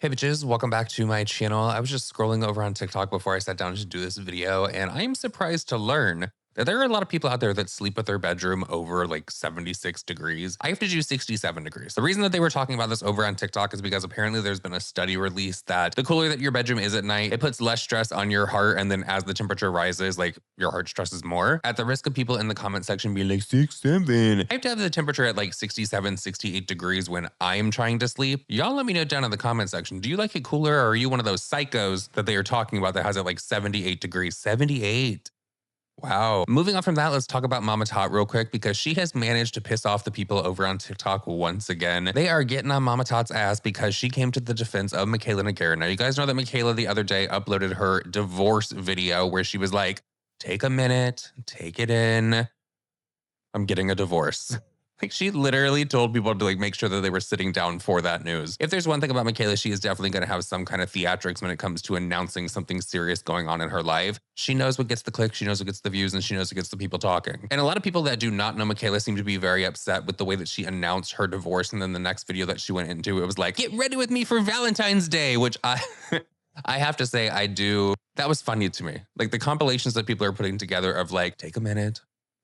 Hey bitches, welcome back to my channel. I was just scrolling over on TikTok before I sat down to do this video, and I am surprised to learn that there are a lot of people out there that sleep with their bedroom over like 76 degrees. I have to do 67 degrees. The reason that they were talking about this over on TikTok is because apparently there's been a study released that the cooler that your bedroom is at night, it puts less stress on your heart, and then as the temperature rises, like your heart stresses more. At the risk of people in the comment section being like 6, 7, I have to have the temperature at like 67, 68 degrees when I'm trying to sleep. Y'all let me know down in the comment section. Do you like it cooler, or are you one of those psychos that they are talking about that has it like 78 degrees? 78. Wow. Moving on from that, let's talk about Mama Tot real quick because she has managed to piss off the people over on TikTok once again. They are getting on Mama Tot's ass because she came to the defense of Michaela Nagara. Now, you guys know that Michaela the other day uploaded her divorce video where she was like, take a minute, take it in. I'm getting a divorce. Like, she literally told people to like make sure that they were sitting down for that news. If there's one thing about Michaela, she is definitely going to have some kind of theatrics when it comes to announcing something serious going on in her life. She knows what gets the clicks, she knows what gets the views, and she knows what gets the people talking. And a lot of people that do not know Michaela seem to be very upset with the way that she announced her divorce. And then the next video that she went into, it was like, get ready with me for Valentine's Day, which I have to say I do. That was funny to me. Like the compilations that people are putting together of like, take a minute,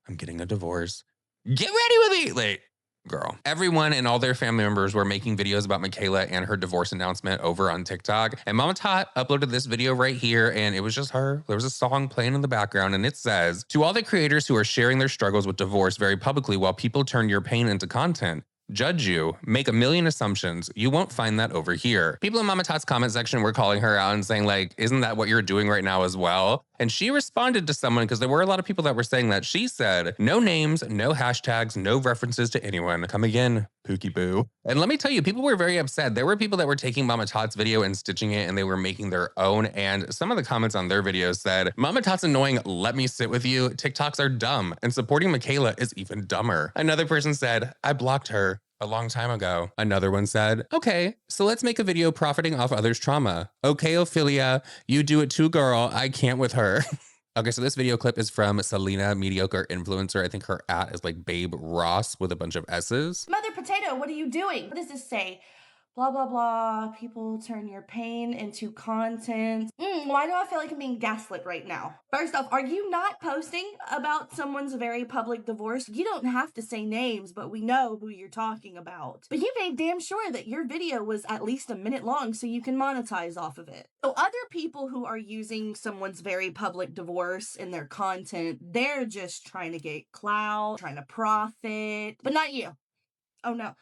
I'm getting a divorce. Get ready with me. Like, girl. Everyone and all their family members were making videos about Michaela and her divorce announcement over on TikTok. And Mama Tot uploaded this video right here, and it was just her. There was a song playing in the background, and it says, to all the creators who are sharing their struggles with divorce very publicly while people turn your pain into content, judge you, make a million assumptions, you won't find that over here. People in Mama Tot's comment section were calling her out and saying like, isn't that what you're doing right now as well? And she responded to someone, because there were a lot of people that were saying that. She said, no names, no hashtags, no references to anyone. Come again, Pookie Boo. And let me tell you, people were very upset. There were people that were taking Mama Tot's video and stitching it, and they were making their own. And some of the comments on their videos said, Mama Tot's annoying, let me sit with you. TikToks are dumb, and supporting Michaela is even dumber. Another person said, I blocked her a long time ago. Another one said, okay, so let's make a video profiting off others' trauma. Okay, Ophelia, you do it too, girl. I can't with her. Okay, so this video clip is from Selena, mediocre influencer. I think her @ is like Babe Ross with a bunch of S's. Mother Potato, what are you doing? What does this say? Blah, blah, blah. People turn your pain into content. Why do I feel like I'm being gaslit right now? First off, are you not posting about someone's very public divorce? You don't have to say names, but we know who you're talking about. But you made damn sure that your video was at least a minute long so you can monetize off of it. So other people who are using someone's very public divorce in their content, they're just trying to get clout, trying to profit, but not you. Oh no.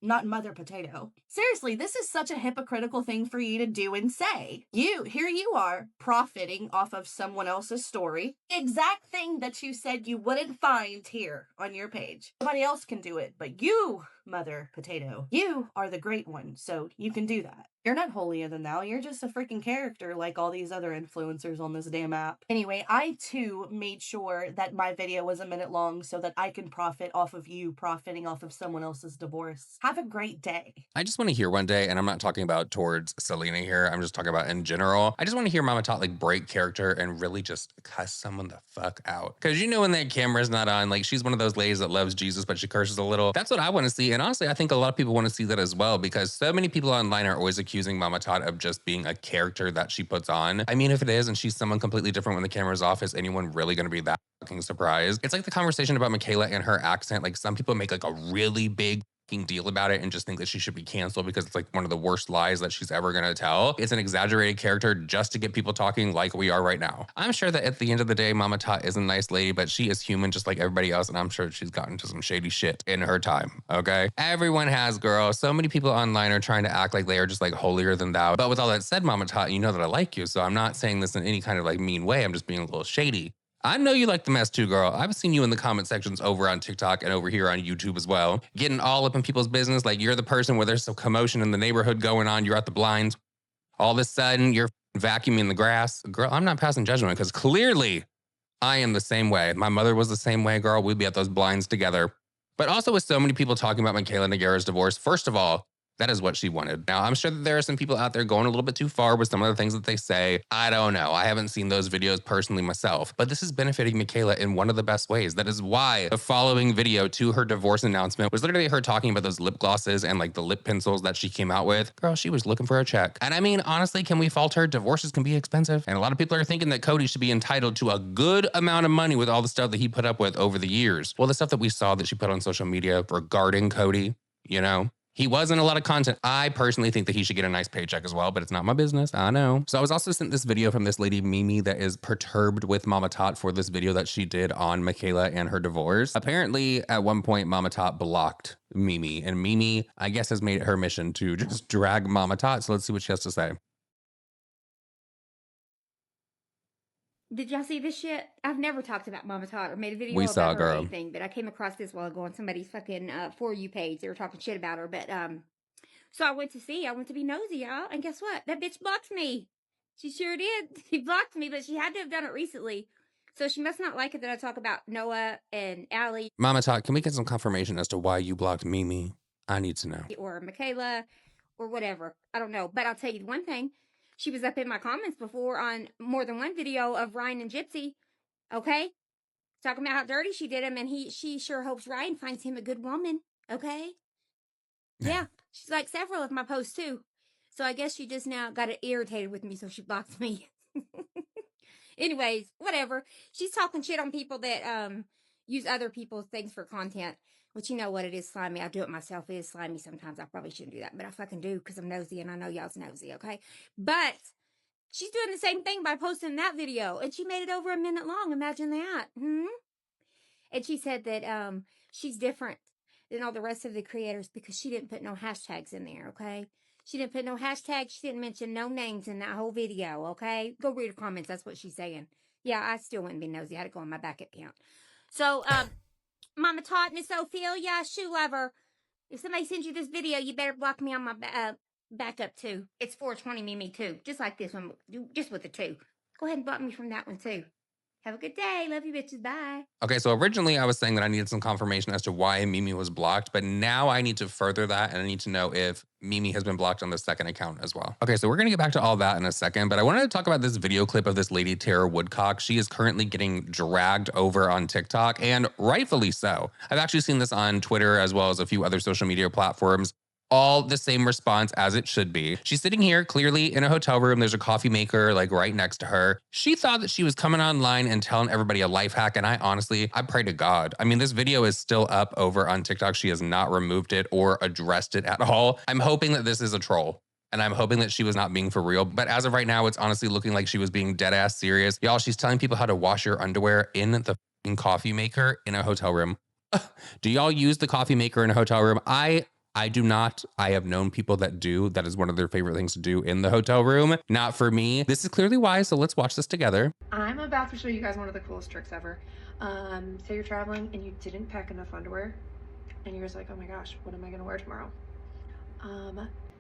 Not Mother Potato. Seriously, this is such a hypocritical thing for you to do and say. Here you are, profiting off of someone else's story. Exact thing that you said you wouldn't find here on your page. Nobody else can do it, but you, Mother Potato, you are the great one, so you can do that. You're not holier than thou, you're just a freaking character like all these other influencers on this damn app. Anyway, I too made sure that my video was a minute long so that I can profit off of you profiting off of someone else's divorce. Have a great day. I just want to hear one day, and I'm not talking about towards Selena here, I'm just talking about in general. I just want to hear Mama Tot like break character and really just cuss someone the fuck out. Because you know when that camera's not on, like she's one of those ladies that loves Jesus, but she curses a little. That's what I want to see. And honestly, I think a lot of people want to see that as well, because so many people online are always accusing Mama Tot of just being a character that she puts on. I mean, if it is and she's someone completely different when the camera's off, is anyone really going to be that fucking surprised? It's like the conversation about Michaela and her accent. Like some people make like a really big deal about it and just think that she should be canceled because it's like one of the worst lies that she's ever gonna tell. It's an exaggerated character just to get people talking like we are right now. I'm sure that at the end of the day, Mama Tot is a nice lady, but she is human just like everybody else, and I'm sure she's gotten into some shady shit in her time, okay? Everyone has, girl. So many people online are trying to act like they are just like holier than thou. But with all that said, Mama Tot, you know that I like you, so I'm not saying this in any kind of like mean way. I'm just being a little shady. I know you like the mess too, girl. I've seen you in the comment sections over on TikTok and over here on YouTube as well, getting all up in people's business. Like you're the person where there's some commotion in the neighborhood going on. You're at the blinds. All of a sudden, you're vacuuming the grass. Girl, I'm not passing judgment because clearly I am the same way. My mother was the same way, girl. We'd be at those blinds together. But also with so many people talking about Michaela Nagara's divorce, first of all, That is what she wanted. Now, I'm sure that there are some people out there going a little bit too far with some of the things that they say. I don't know. I haven't seen those videos personally myself, but this is benefiting Michaela in one of the best ways. That is why the following video to her divorce announcement was literally her talking about those lip glosses and like the lip pencils that she came out with. Girl, she was looking for a check. And I mean, honestly, can we fault her? Divorces can be expensive. And a lot of people are thinking that Cody should be entitled to a good amount of money with all the stuff that he put up with over the years. Well, the stuff that we saw that she put on social media regarding Cody, you know, he was in a lot of content. I personally think that he should get a nice paycheck as well, but it's not my business. I know. So I was also sent this video from this lady, Mimi, that is perturbed with Mama Tot for this video that she did on Michaela and her divorce. Apparently, at one point, Mama Tot blocked Mimi, and Mimi, I guess, has made it her mission to just drag Mama Tot. So let's see what she has to say. Did y'all see this shit? I've never talked about Mama Todd or made a video We about saw, her or girl. anything, but I came across this while ago on somebody's fucking For You page. They were talking shit about her, but so I went to be nosy, y'all, and guess what? That bitch blocked me. She sure did. She blocked me, but she had to have done it recently. So she must not like it that I talk about Noah and Allie Mama Tot, can we get some confirmation as to why you blocked Mimi? I need to know. or Michaela or whatever. I don't know, but I'll tell you one thing. She was up in my comments before on more than one video of Ryan and Gypsy. Okay? Talking about how dirty she did him, and she sure hopes Ryan finds him a good woman. Okay? Yeah. She's like several of my posts too. So I guess she just now got irritated with me, so she blocked me. Anyways, whatever. She's talking shit on people that use other people's things for content. Which you know what it is, slimy. I do it myself. It is slimy sometimes. I probably shouldn't do that, but I fucking do because I'm nosy and I know y'all's nosy, okay? But she's doing the same thing by posting that video, and she made it over a minute long. Imagine that. And she said that she's different than all the rest of the creators because she didn't put no hashtags in there, okay? She didn't put no hashtags. She didn't mention no names in that whole video, okay? Go read her comments. That's what she's saying. Yeah, I still wouldn't be nosy. I had to go on my back account. So, Mama Todd, Miss Ophelia, shoe lover. If somebody sends you this video, you better block me on my backup too. It's 420 Mimi too, just like this one, just with the two. Go ahead and block me from that one too. Have a good day. Love you bitches. Bye. Okay, so originally I was saying that I needed some confirmation as to why Mimi was blocked, but now I need to further that, and I need to know if Mimi has been blocked on the second account as well. Okay, so we're gonna get back to all that in a second, but I wanted to talk about this video clip of this lady, Tara Woodcock. She is currently getting dragged over on TikTok, and rightfully so. I've actually seen this on Twitter as well as a few other social media platforms. All the same response as it should be. She's sitting here clearly in a hotel room. There's a coffee maker like right next to her. She thought that she was coming online and telling everybody a life hack. And I pray to God. I mean, this video is still up over on TikTok. She has not removed it or addressed it at all. I'm hoping that this is a troll. And I'm hoping that she was not being for real. But as of right now, it's honestly looking like she was being dead ass serious. Y'all, she's telling people how to wash your underwear in the coffee maker in a hotel room. Do y'all use the coffee maker in a hotel room? I do not. I have known people that do. That is one of their favorite things to do in the hotel room. Not for me. This is clearly why, so let's watch this together. I'm about to show you guys one of the coolest tricks ever. Say you're traveling and you didn't pack enough underwear and you're just like, oh my gosh, what am I gonna wear tomorrow?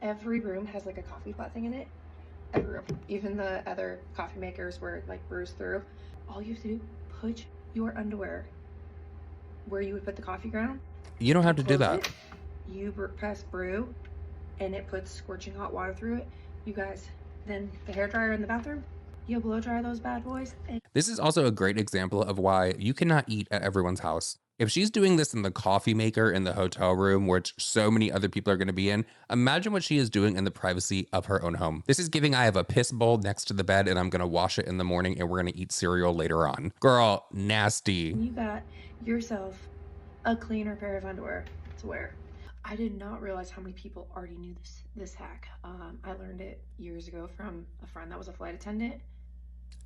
Every room has like a coffee pot thing in it. Every room. Even the other coffee makers where it like brews through. All you have to do, put your underwear where you would put the coffee ground. You don't have to do that. You press brew and it puts scorching hot water through it. You guys, then the hairdryer in the bathroom, you blow dry those bad boys. This is also a great example of why you cannot eat at everyone's house. If she's doing this in the coffee maker in the hotel room, which so many other people are going to be in, imagine what she is doing in the privacy of her own home. This is giving, I have a piss bowl next to the bed and I'm going to wash it in the morning and we're going to eat cereal later on. Girl, nasty. You got yourself a cleaner pair of underwear to wear. I did not realize how many people already knew this hack. I learned it years ago from a friend that was a flight attendant,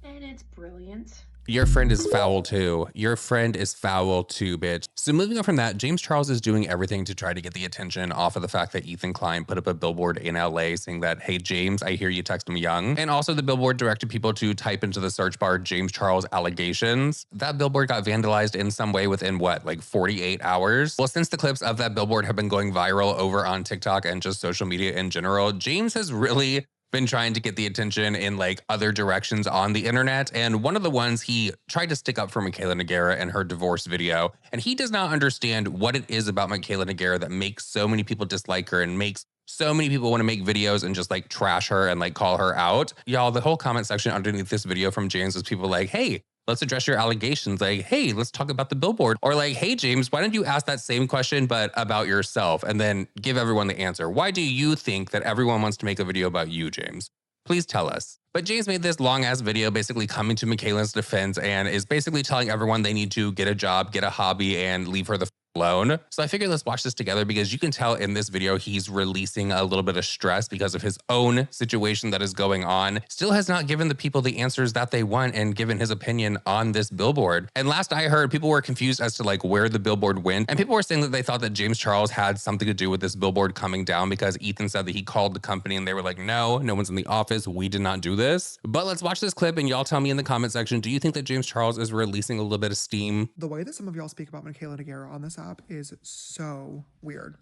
and it's brilliant. Your friend is foul too. Your friend is foul too, bitch. So moving on from that, James Charles is doing everything to try to get the attention off of the fact that Ethan Klein put up a billboard in LA saying that, hey, James, I hear you text him young. And also the billboard directed people to type into the search bar, James Charles allegations. That billboard got vandalized in some way within what, like 48 hours? Well, since the clips of that billboard have been going viral over on TikTok and just social media in general, James has really been trying to get the attention in like other directions on the internet. And one of the ones he tried to stick up for Michaela Nogueira in her divorce video. And he does not understand what it is about Michaela Nogueira that makes so many people dislike her and makes So many people want to make videos and just like trash her and like call her out. Y'all, the whole comment section underneath this video from James was people like, hey, let's address your allegations. Like, hey, let's talk about the billboard. Or like, hey, James, why don't you ask that same question, but about yourself, and then give everyone the answer? Why do you think that everyone wants to make a video about you, James? Please tell us. But James made this long ass video basically coming to Michaela's defense and is basically telling everyone they need to get a job, get a hobby, and leave her the alone. So I figured let's watch this together because you can tell in this video he's releasing a little bit of stress because of his own situation that is going on. Still has not given the people the answers that they want and given his opinion on this billboard. And last I heard, people were confused as to like where the billboard went. And people were saying that they thought that James Charles had something to do with this billboard coming down because Ethan said that he called the company and they were like, no one's in the office. We did not do this. But let's watch this clip and y'all tell me in the comment section, do you think that James Charles is releasing a little bit of steam? The way that some of y'all speak about Michaela Nogueira on this app is so weird.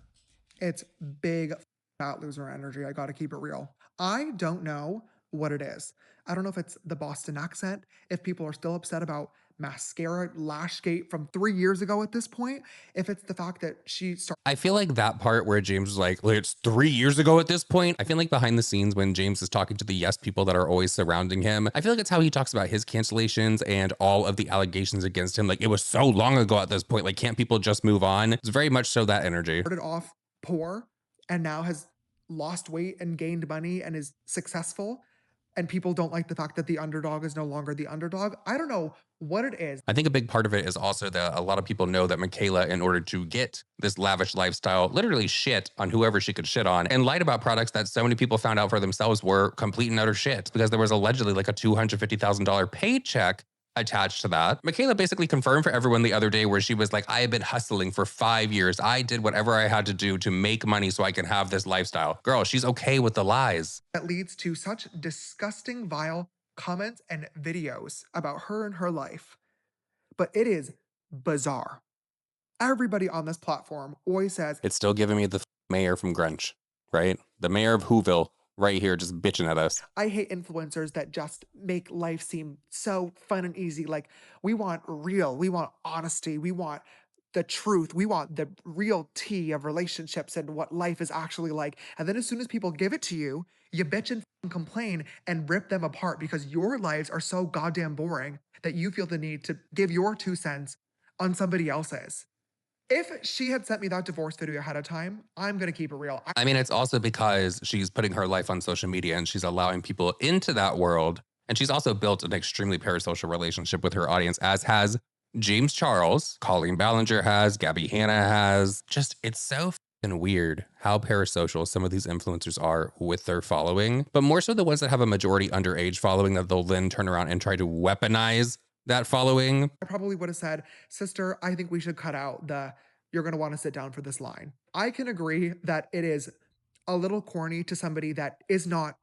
It's big fat loser energy. I gotta keep it real. I don't know what it is. I don't know if it's the Boston accent, if people are still upset about mascara lashgate from 3 years ago at this point, if it's the fact that she started. I feel like that part where James was like, it's 3 years ago at this point. I feel like behind the scenes when James is talking to the yes people that are always surrounding him, I feel like it's how he talks about his cancellations and all of the allegations against him. Like, it was so long ago at this point. Like, can't people just move on? It's very much so that energy. Started off poor and now has lost weight and gained money and is successful. And people don't like the fact that the underdog is no longer the underdog. I don't know what it is. I think a big part of it is also that a lot of people know that Michaela, in order to get this lavish lifestyle, literally shit on whoever she could shit on and lied about products that so many people found out for themselves were complete and utter shit because there was allegedly like a $250,000 paycheck attached to that. Michaela basically confirmed for everyone the other day where she was like, I have been hustling for 5 years. I did whatever I had to do to make money so I can have this lifestyle. Girl, she's okay with the lies. That leads to such disgusting, vile comments and videos about her and her life. But it is bizarre. Everybody on this platform always says, it's still giving me the mayor from Grunch, right? The mayor of Whoville. Right here, just bitching at us. I hate influencers that just make life seem so fun and easy. Like, we want real, we want honesty, we want the truth, we want the real tea of relationships and what life is actually like. And then as soon as people give it to you, you bitch and complain and rip them apart because your lives are so goddamn boring that you feel the need to give your 2 cents on somebody else's. If she had sent me that divorce video ahead of time, I'm going to keep it real. I mean, it's also because she's putting her life on social media and she's allowing people into that world. And she's also built an extremely parasocial relationship with her audience, as has James Charles, Colleen Ballinger has, Gabby Hanna has. Just, it's so fucking weird how parasocial some of these influencers are with their following, but more so the ones that have a majority underage following that they'll then turn around and try to weaponize that following. I probably would have said, sister, I think we should cut out the, you're going to want to sit down for this line. I can agree that it is a little corny to somebody that is not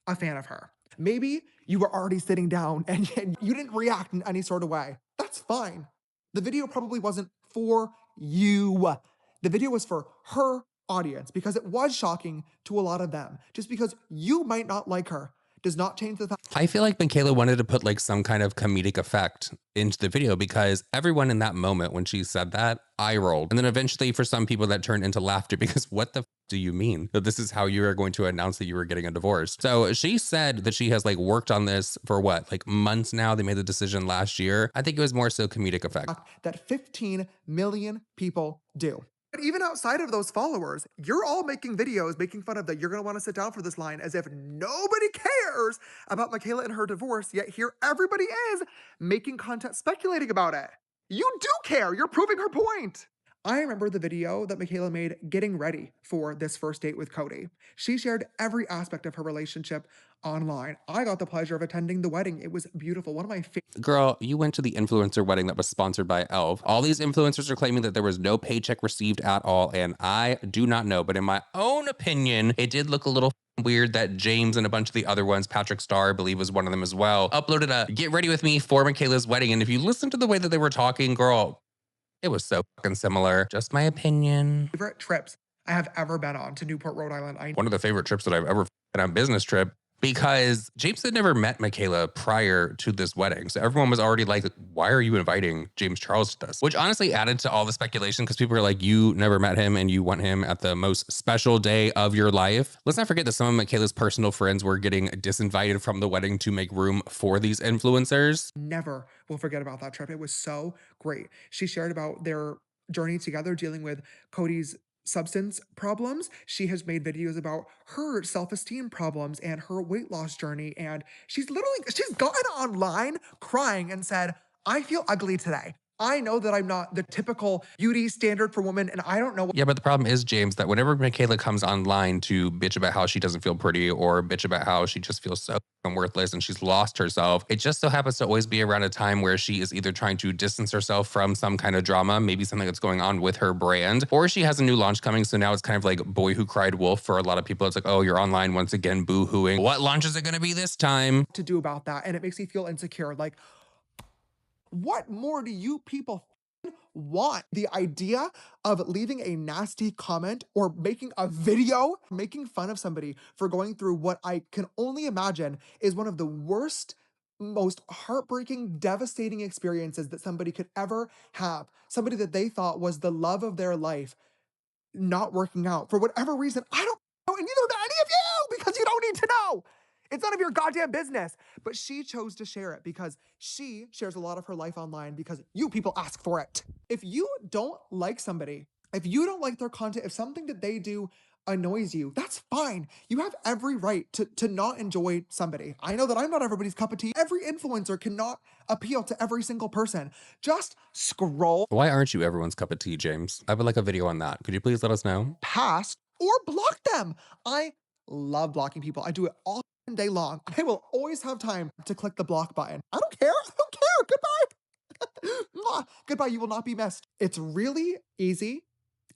a fan of her. Maybe you were already sitting down and you didn't react in any sort of way. That's fine. The video probably wasn't for you. The video was for her audience because it was shocking to a lot of them. Just because you might not like her does not change the fact. I feel like Michaela wanted to put like some kind of comedic effect into the video because everyone in that moment when she said that, eye rolled. And then eventually for some people that turned into laughter because what the do you mean that this is how you are going to announce that you were getting a divorce? So she said that she has like worked on this for what, like months now. They made the decision last year. I think it was more so comedic effect. That 15 million people do. But even outside of those followers, you're all making videos making fun of that. You're going to want to sit down for this line as if nobody cares about Michaela and her divorce, yet here everybody is making content speculating about it. You do care. You're proving her point. I remember the video that Michaela made getting ready for this first date with Cody. She shared every aspect of her relationship online. I got the pleasure of attending the wedding. It was beautiful. One of my favorite. Girl, you went to the influencer wedding that was sponsored by Elf. All these influencers are claiming that there was no paycheck received at all, and I do not know. But in my own opinion, it did look a little weird that James and a bunch of the other ones, Patrick Starr, I believe was one of them as well, uploaded a get ready with me for Michaela's wedding. And if you listen to the way that they were talking, girl, it was so fucking similar. Just my opinion. Favorite trips I have ever been on to Newport, Rhode Island. One of the favorite trips that I've ever been on, business trip, because James had never met Michaela prior to this wedding. So everyone was already like, why are you inviting James Charles to this? Which honestly added to all the speculation because people are like, you never met him and you want him at the most special day of your life. Let's not forget that some of Michaela's personal friends were getting disinvited from the wedding to make room for these influencers. Never will forget about that trip. It was so great. She shared about their journey together dealing with Cody's substance problems. She has made videos about her self-esteem problems and her weight loss journey. And she's gotten online crying and said, I feel ugly today. I know that I'm not the typical beauty standard for women, and I don't know. Yeah, but the problem is, James, that whenever Michaela comes online to bitch about how she doesn't feel pretty or bitch about how she just feels so worthless and she's lost herself, it just so happens to always be around a time where she is either trying to distance herself from some kind of drama, maybe something that's going on with her brand, or she has a new launch coming. So now it's kind of like boy who cried wolf for a lot of people. It's like, oh, you're online once again, boo-hooing. What launch is it going to be this time? To do about that, and it makes me feel insecure. Like, what more do you people want? The idea of leaving a nasty comment or making a video making fun of somebody for going through what I can only imagine is one of the worst, most heartbreaking, devastating experiences that somebody could ever have. Somebody that they thought was the love of their life not working out for whatever reason. I don't know, and neither do any of you, because you don't need to know. It's none of your goddamn business. But she chose to share it because she shares a lot of her life online because you people ask for it. If you don't like somebody, if you don't like their content, if something that they do annoys you, that's fine. You have every right to not enjoy somebody. I know that I'm not everybody's cup of tea. Every influencer cannot appeal to every single person. Just scroll Why aren't you everyone's cup of tea, James? I would like a video on that. Could you please let us know? past or block them. I love blocking people. I do it all day long. I will always have time to click the block button. I don't care. I don't care. Goodbye. Mwah. Goodbye. You will not be missed. It's really easy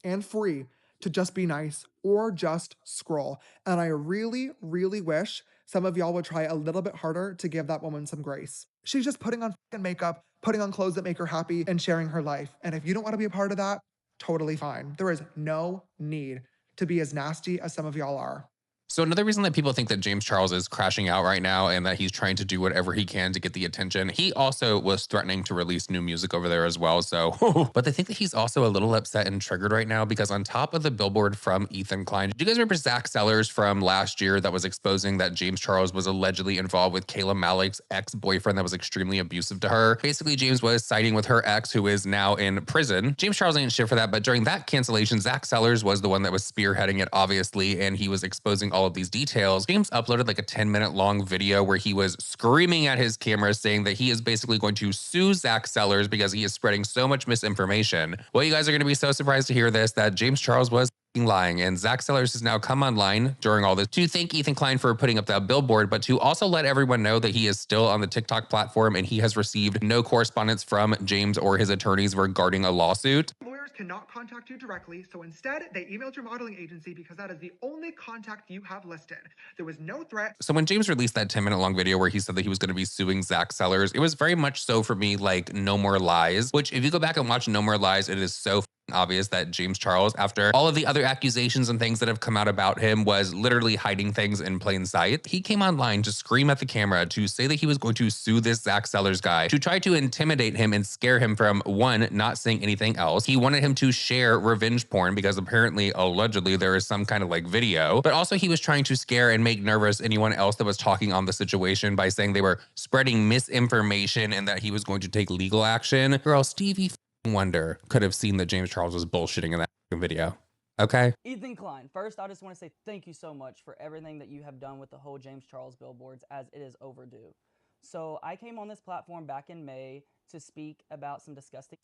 and free to just be nice or just scroll. And I really, really wish some of y'all would try a little bit harder to give that woman some grace. She's just putting on fucking makeup, putting on clothes that make her happy, and sharing her life. And if you don't want to be a part of that, totally fine. There is no need to be as nasty as some of y'all are. So another reason that people think that James Charles is crashing out right now and that he's trying to do whatever he can to get the attention, he also was threatening to release new music over there as well. So, but they think that he's also a little upset and triggered right now because on top of the billboard from Ethan Klein, do you guys remember Zach Sellers from last year that was exposing that James Charles was allegedly involved with Kayla Malik's ex-boyfriend that was extremely abusive to her? Basically, James was siding with her ex who is now in prison. James Charles ain't shit for that, but during that cancellation, Zach Sellers was the one that was spearheading it, obviously, and he was exposing all of these details. James uploaded like a 10-minute long video where he was screaming at his camera saying that he is basically going to sue Zach Sellers because he is spreading so much misinformation. Well, you guys are going to be so surprised to hear this, that James Charles was lying, and Zach Sellers has now come online during all this to thank Ethan Klein for putting up that billboard, but to also let everyone know that he is still on the TikTok platform and he has received no correspondence from James or his attorneys regarding a lawsuit. Lawyers cannot contact you directly, so instead they emailed your modeling agency because that is the only contact you have listed. There was no threat. So when James released that 10-minute long video where he said that he was going to be suing Zach Sellers, it was very much so for me like No More Lies, which if you go back and watch No More Lies, it is so obvious that James Charles, after all of the other accusations and things that have come out about him, was literally hiding things in plain sight. He came online to scream at the camera to say that he was going to sue this Zach Sellers guy, to try to intimidate him and scare him from, one, not saying anything else. He wanted him to share revenge porn because apparently, allegedly, there is some kind of like video, but also he was trying to scare and make nervous anyone else that was talking on the situation by saying they were spreading misinformation and that he was going to take legal action. Girl, Stevie Wonder could have seen that James Charles was bullshitting in that video. Okay. Ethan Klein, first I just want to say thank you so much for everything that you have done with the whole James Charles billboards, as it is overdue. So I came on this platform back in May to speak about some disgusting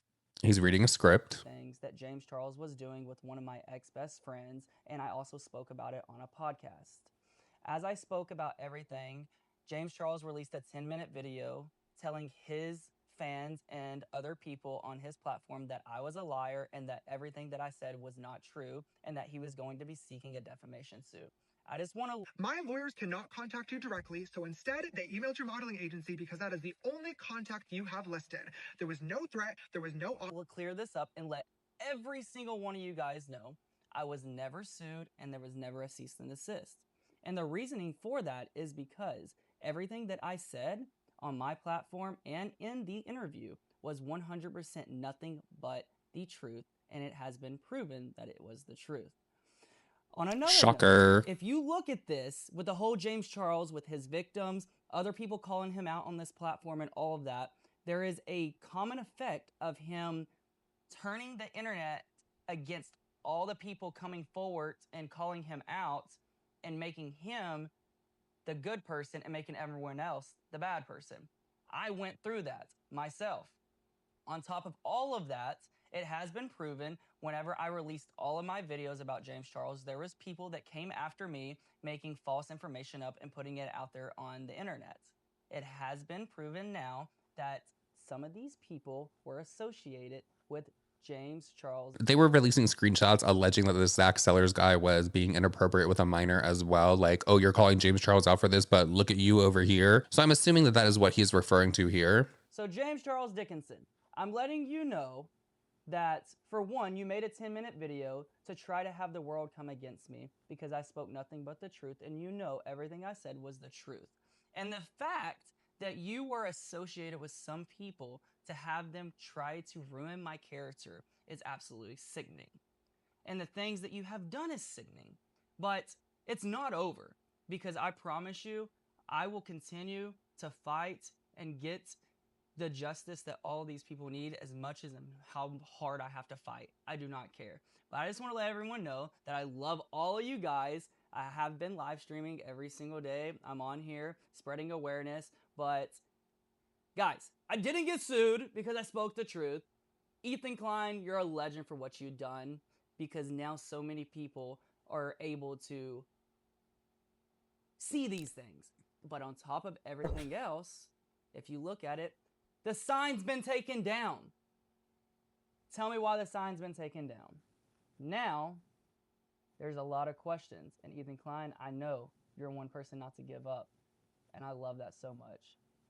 He's reading a script. things that James Charles was doing with one of my ex-best friends, and I also spoke about it on a podcast. As I spoke about everything, James Charles released a 10-minute video telling his fans and other people on his platform that I was a liar and that everything that I said was not true and that he was going to be seeking a defamation suit. I just want to... My lawyers cannot contact you directly, so instead they emailed your modeling agency because that is the only contact you have listed. There was no threat, there was no... We'll clear this up and let every single one of you guys know I was never sued and there was never a cease and desist. And the reasoning for that is because everything that I said on my platform and in the interview was 100% nothing but the truth, and it has been proven that it was the truth. On another Shocker. note, if you look at this with the whole James Charles, with his victims, other people calling him out on this platform and all of that, there is a common effect of him turning the internet against all the people coming forward and calling him out and making him the good person and making everyone else the bad person. I went through that myself. On top of all of that, it has been proven whenever I released all of my videos about James Charles, there was people that came after me making false information up and putting it out there on the internet. It has been proven now that some of these people were associated with James Charles. They were releasing screenshots alleging that this Zach Sellers guy was being inappropriate with a minor as well. Like, oh, you're calling James Charles out for this, but look at you over here. So I'm assuming that that is what he's referring to here. So James Charles Dickinson, I'm letting you know that, for one, you made a 10-minute video to try to have the world come against me because I spoke nothing but the truth, and you know everything I said was the truth. And the fact that you were associated with some people to have them try to ruin my character is absolutely sickening. And the things that you have done is sickening. But it's not over, because I promise you, I will continue to fight and get the justice that all these people need, as much as how hard I have to fight. I do not care. But I just want to let everyone know that I love all of you guys. I have been live streaming every single day. I'm on here spreading awareness. But guys, I didn't get sued because I spoke the truth. Ethan Klein, you're a legend for what you've done, because now so many people are able to see these things. But on top of everything else, if you look at it, the sign's been taken down. Tell me why the sign's been taken down. Now, there's a lot of questions. And Ethan Klein, I know you're one person not to give up. And I love that so much.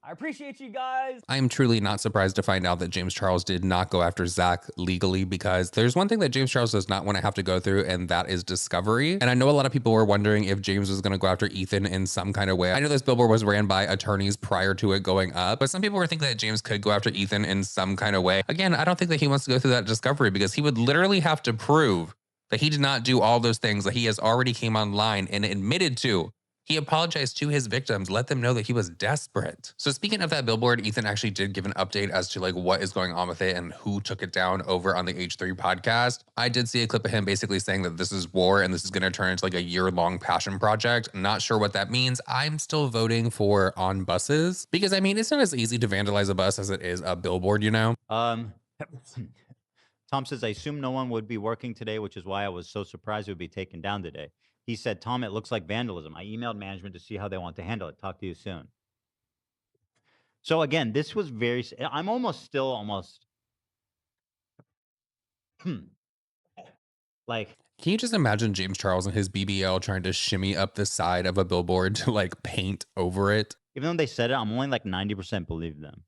I appreciate you guys. I am truly not surprised to find out that James Charles did not go after Zach legally, because there's one thing that James Charles does not want to have to go through, and that is discovery. And I know a lot of people were wondering if James was going to go after Ethan in some kind of way. I know this billboard was ran by attorneys prior to it going up, but some people were thinking that James could go after Ethan in some kind of way. Again, I don't think that he wants to go through that discovery, because he would literally have to prove that he did not do all those things that he has already came online and admitted to. He apologized to his victims, let them know that he was desperate. So speaking of that billboard, Ethan actually did give an update as to like what is going on with it and who took it down over on the H3 podcast. I did see a clip of him basically saying that this is war and this is going to turn into like a year-long passion project. Not sure what that means. I'm still voting for on buses, because I mean, it's not as easy to vandalize a bus as it is a billboard, you know? Tom says, I assume no one would be working today, which is why I was so surprised it would be taken down today. He said, Tom, it looks like vandalism. I emailed management to see how they want to handle it. Talk to you soon. So again, this was very, I'm almost like, can you just imagine James Charles and his BBL trying to shimmy up the side of a billboard to like paint over it? even though they said it, I'm only like 90% believe them.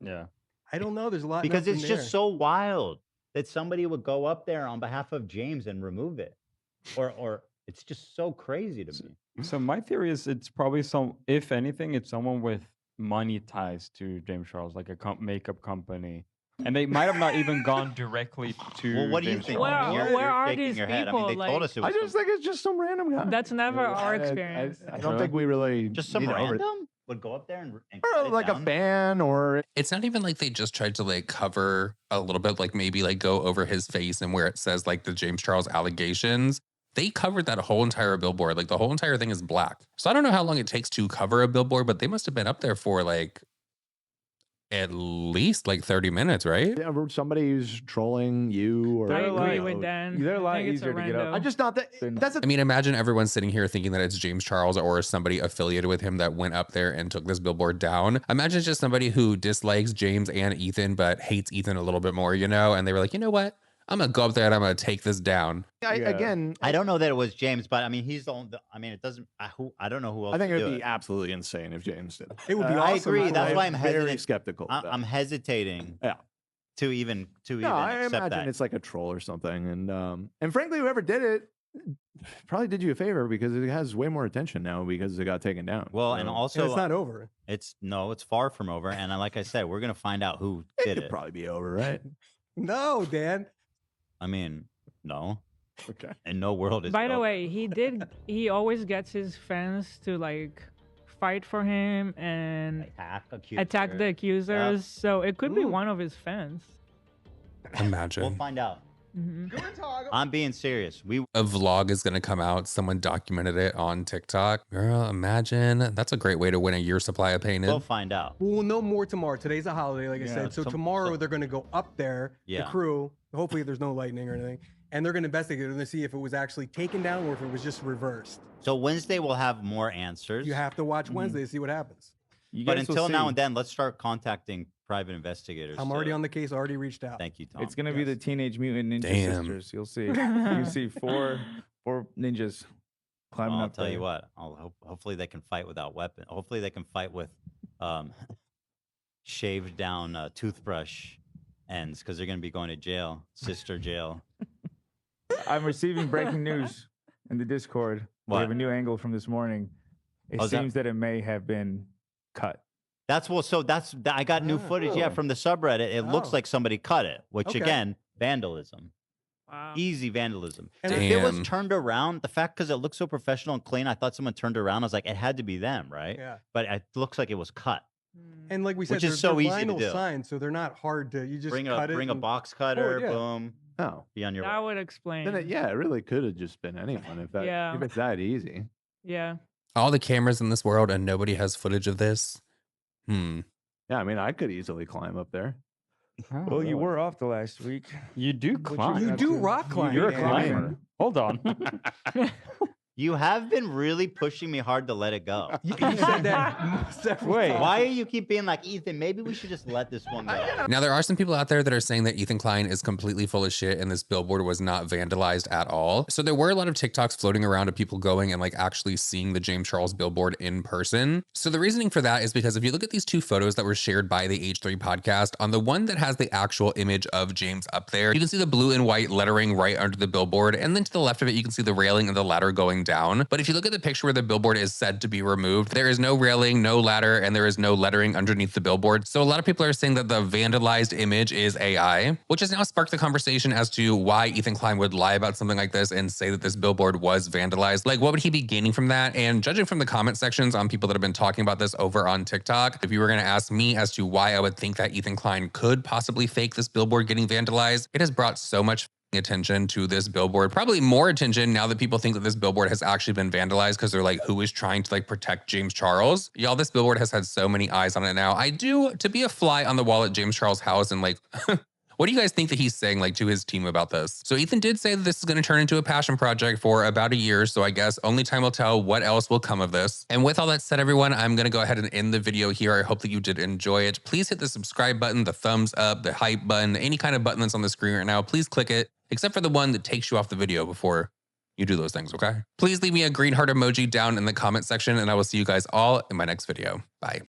Yeah. I don't know. There's a lot. Because it's nothing just so wild that somebody would go up there on behalf of James and remove it. Or it's just so crazy to me. So my theory is it's probably if anything, it's someone with money ties to James Charles, like a makeup company. And they might have not even gone directly to Well, what do you James think? Charles. Where are shaking these your head. I mean, people? they told us it was I just think it's just some random guy. That's never our experience. I don't think we really just some need to over- random would go up there and or cut it like down. a fan, or It's not even like they just tried to like cover a little bit, like maybe like go over his face and where it says like the James Charles allegations. They covered that whole entire billboard. Like the whole entire thing is black. So I don't know how long it takes to cover a billboard, but they must have been up there for like at least like 30 minutes, right? yeah, somebody who's trolling you, or I agree or- with Dan. They're a lot I think it's easier to get up. rando. I'm just not that. That's a I mean, imagine everyone sitting here thinking that it's James Charles or somebody affiliated with him that went up there and took this billboard down. Imagine it's just somebody who dislikes James and Ethan, but hates Ethan a little bit more, you know? And they were like, you know what? I'm going to go up there and I'm going to take this down. again. I don't know that it was James, but I mean, he's the only, I mean, it doesn't, I don't know who else I think it would would do be absolutely insane if James did. It would be I awesome. agree. That's why I'm very hesitant. skeptical. of that. I'm hesitating Yeah. to even No, I accept imagine that. it's like a troll or something, and frankly, whoever did it, Probably did you a favor because it has way more attention now because it got taken down. Well, and So, also it's not over. it's far from over. And like I said, we're gonna find out who it did could it. probably be over, right? No, Dan. I mean, no. Okay. In no world is By it the over. way, he always gets his fans to like fight for him and attack the accusers. So it could be one of his fans. Imagine. We'll find out. Hmm. I'm being serious. A vlog is going to come out. Someone documented it on TikTok. Girl, imagine. That's a great way to win a year's supply of painted. We'll find out. We'll know more tomorrow. Today's a holiday, like I Yeah, said. So tomorrow they're going to go up there, the Yeah. crew. Hopefully there's no lightning or anything. And they're going to investigate. They're going to see if it was actually taken down or if it was just reversed. So Wednesday we'll have more answers. You have to watch Wednesday to see what happens. You But guys will until now see. and then, let's start contacting private investigators. I'm already on the case. Already reached out. Thank you, Tom. It's gonna be the Teenage Mutant Ninja Damn. Sisters. You'll see. You see four ninjas climbing I'll up tell there. you what. Hopefully they can fight without weapons. Hopefully they can fight with shaved down toothbrush ends because they're going to be going to jail, sister jail. I'm receiving breaking news in the Discord. We have What? a new angle from this morning. It Oh, is that- seems that it may have been cut. I got new footage, yeah, from the subreddit. It looks Oh. like somebody cut it, which Okay. again, vandalism. Wow. Easy vandalism. And If it was Damn. turned around, the fact because it looks so professional and clean, I thought someone turned around. I was like, it had to be them, right? Yeah. But it looks like it was cut. And like we said, Which is they're so easy to vinyl do. signs, so th're not hard to. You just Bring cut a it. and- box cutter, yeah. boom, Oh, be on your That way. would explain. then it really could have just been anyone if that Yeah. if it's that easy. Yeah. All the cameras in this world and nobody has footage of this. Yeah, I mean, I could easily climb up there. Well, you were off the last week. You do climb. You do rock climb. You're a Dan. climber. Hold on. You have been really pushing me hard to let it go. You said that several Wait, times. Why do you keep being like, Ethan, maybe we should just let this one go? Now, there are some people out there that are saying that Ethan Klein is completely full of shit and this billboard was not vandalized at all. So there were a lot of TikToks floating around of people going and like actually seeing the James Charles billboard in person. So the reasoning for that is because if you look at these two photos that were shared by the H3 podcast, on the one that has the actual image of James up there, you can see the blue and white lettering right under the billboard. And then to the left of it, you can see the railing and the ladder going down. But if you look at the picture where the billboard is said to be removed, there is no railing, no ladder, and there is no lettering underneath the billboard. So a lot of people are saying that the vandalized image is AI, which has now sparked the conversation as to why Ethan Klein would lie about something like this and say that this billboard was vandalized. Like, what would he be gaining from that? And judging from the comment sections on people that have been talking about this over on TikTok, if you were going to ask me as to why I would think that Ethan Klein could possibly fake this billboard getting vandalized, it has brought so much attention to this billboard, probably more attention now that people think that this billboard has actually been vandalized because they're like, who is trying to like protect James Charles? Y'all, this billboard has had so many eyes on it now. I do, to be a fly on the wall at James Charles' house and like, what do you guys think that he's saying like to his team about this? So Ethan did say that this is going to turn into a passion project for about a year. So I guess only time will tell what else will come of this. And with all that said, everyone, I'm going to go ahead and end the video here. I hope that you did enjoy it. Please hit the subscribe button, the thumbs up, the hype button, any kind of button that's on the screen right now. Please click it, except for the one that takes you off the video before you do those things, okay? Please leave me a green heart emoji down in the comment section, and I will see you guys all in my next video. Bye.